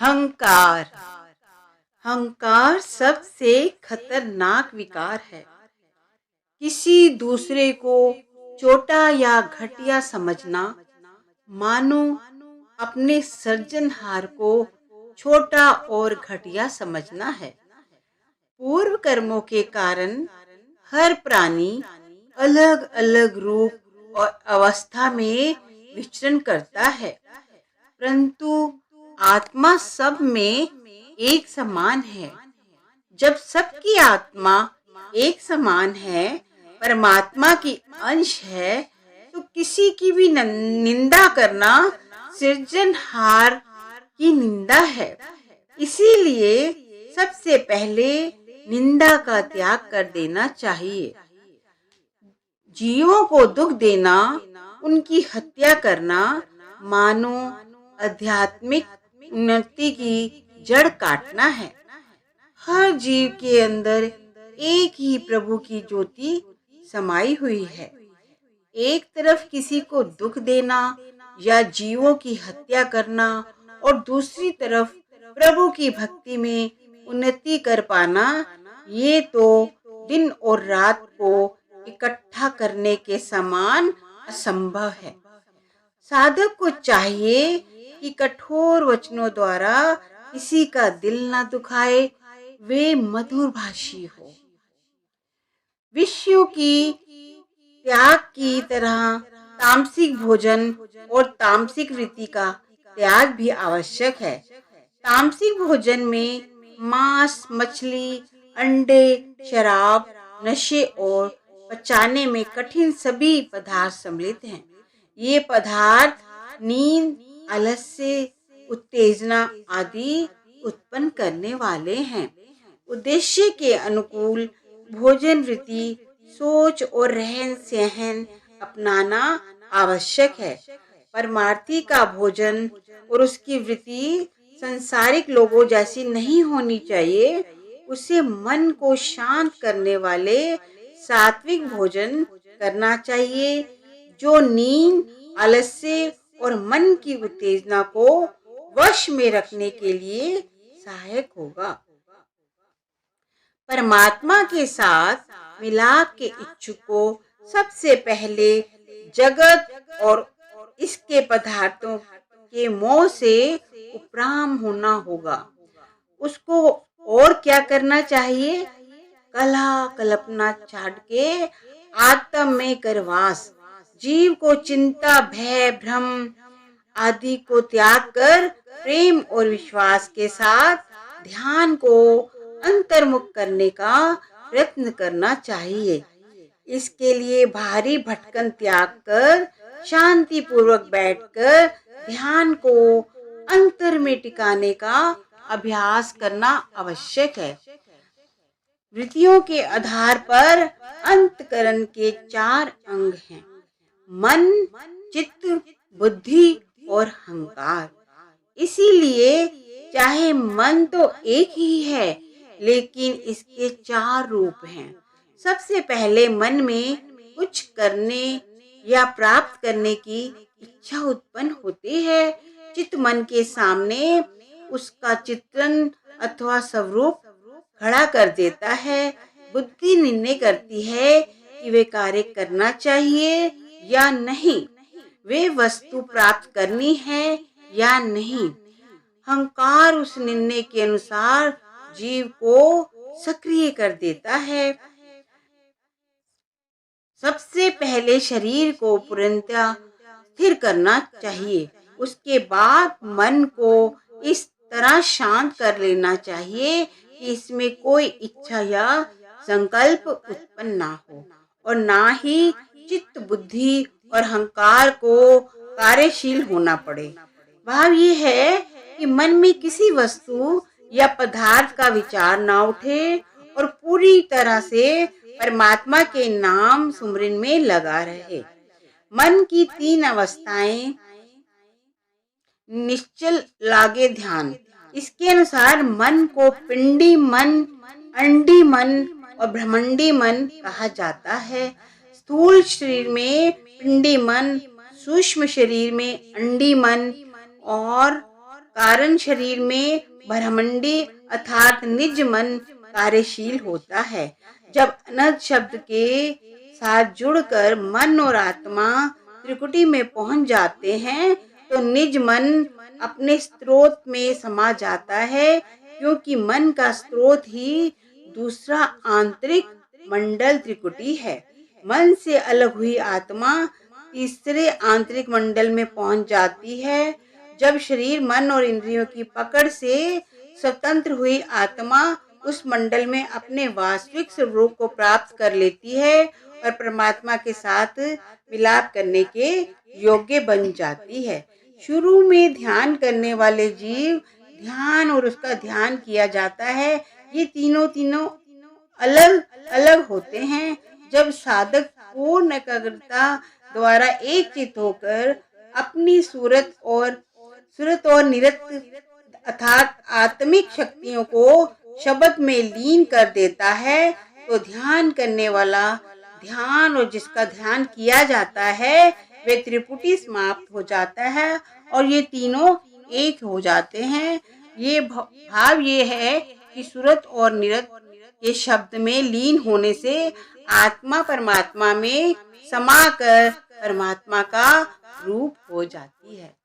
हंकार। हंकार सबसे खतरनाक विकार है। किसी दूसरे को छोटा या घटिया समझना मानो अपने सृजनहार को छोटा और घटिया समझना है। पूर्व कर्मों के कारण हर प्राणी अलग अलग रूप और अवस्था में विचरण करता है, परंतु आत्मा सब में एक समान है। जब सबकी आत्मा एक समान है, परमात्मा की अंश है, तो किसी की भी निंदा करना सृजनहार की निंदा है। इसीलिए सबसे पहले निंदा का त्याग कर देना चाहिए। जीवों को दुख देना, उनकी हत्या करना मानो आध्यात्मिक उन्नति की जड़ काटना है। हर जीव के अंदर एक ही प्रभु की ज्योति समाई हुई है। एक तरफ किसी को दुख देना या जीवों की हत्या करना और दूसरी तरफ प्रभु की भक्ति में उन्नति कर पाना, ये तो दिन और रात को इकट्ठा करने के समान असंभव है। साधक को चाहिए कि कठोर वचनों द्वारा किसी का दिल न दुखाए, वे मधुर भाषी हो। विषयों की त्याग की तरह तामसिक भोजन और तामसिक वृत्ति का त्याग भी आवश्यक है। तामसिक भोजन में मांस, मछली, अंडे, शराब, नशे और पचाने में कठिन सभी पदार्थ सम्मिलित हैं। ये पदार्थ नींद, आलस्य, उत्तेजना आदि उत्पन्न करने वाले हैं। उद्देश्य के अनुकूल भोजन वृत्ति, सोच और रहन सहन अपनाना आवश्यक है। परमार्थी का भोजन और उसकी वृत्ति संसारिक लोगों जैसी नहीं होनी चाहिए। उसे मन को शांत करने वाले सात्विक भोजन करना चाहिए, जो नींद, आलस्य और मन की उत्तेजना को वश में रखने के लिए सहायक होगा। परमात्मा के साथ मिलाप के इच्छुक को सबसे पहले जगत और इसके पदार्थों के मोह से उपराम होना होगा। उसको और क्या करना चाहिए? कलह कल्पना छाड़ के आत्म में करवास, जीव को चिंता, भय, भ्रम आदि को त्याग कर प्रेम और विश्वास के साथ ध्यान को अंतर्मुख करने का प्रयत्न करना चाहिए। इसके लिए भारी भटकन त्याग कर शांति पूर्वक बैठकर ध्यान को अंतर में टिकाने का अभ्यास करना आवश्यक है। वृत्तियों के आधार पर अंतकरण के 4 अंग हैं: मन, चित्त, बुद्धि और अहंकार। इसीलिए चाहे मन तो एक ही है, लेकिन इसके 4 रूप हैं। सबसे पहले मन में कुछ करने या प्राप्त करने की इच्छा उत्पन्न होती है। चित्त मन के सामने उसका चित्रण अथवा स्वरूप खड़ा कर देता है। बुद्धि निर्णय करती है कि वे कार्य करना चाहिए या नहीं, वे वस्तु प्राप्त करनी है या नहीं। अहंकार उस निर्णय के अनुसार जीव को सक्रिय कर देता है। सबसे पहले शरीर को पूर्णतः स्थिर करना चाहिए। उसके बाद मन को इस तरह शांत कर लेना चाहिए कि इसमें कोई इच्छा या संकल्प उत्पन्न ना हो और ना ही चित्त, बुद्धि और अहंकार को कार्यशील होना पड़े। भाव ये है कि मन में किसी वस्तु या पदार्थ का विचार ना उठे और पूरी तरह से परमात्मा के नाम सुमरन में लगा रहे। मन की 3 अवस्थाएं: निश्चल, लागे, ध्यान। इसके अनुसार मन को पिंडी मन, अंडी मन और ब्रह्मंडी मन कहा जाता है। स्थूल शरीर में पिंडी मन, सूक्ष्म शरीर में अंडी मन और कारण शरीर में ब्रह्मांडी अर्थात निज मन कार्यशील होता है। जब अनंत शब्द के साथ जुड़कर मन और आत्मा त्रिकुटी में पहुंच जाते हैं तो निज मन अपने स्रोत में समा जाता है, क्योंकि मन का स्रोत ही दूसरा आंतरिक मंडल त्रिकुटी है। मन से अलग हुई आत्मा तीसरे आंतरिक मंडल में पहुंच जाती है। जब शरीर, मन और इंद्रियों की पकड़ से स्वतंत्र हुई आत्मा उस मंडल में अपने वास्तविक स्वरूप को प्राप्त कर लेती है और परमात्मा के साथ मिलाप करने के योग्य बन जाती है। शुरू में ध्यान करने वाले जीव, ध्यान और उसका ध्यान किया जाता है, ये तीनों अलग अलग होते हैं। जब साधक पूर्ण एकाग्रता द्वारा एक चित होकर अपनी सूरत और निरत अर्थात आत्मिक शक्तियों को शब्द में लीन कर देता है तो ध्यान करने वाला ध्यान और जिसका ध्यान किया जाता है वे त्रिपुटी समाप्त हो जाता है और ये तीनों एक हो जाते हैं। ये भाव ये है कि सूरत और निरत के शब्द में लीन होने से आत्मा परमात्मा में समाकर परमात्मा का रूप हो जाती है।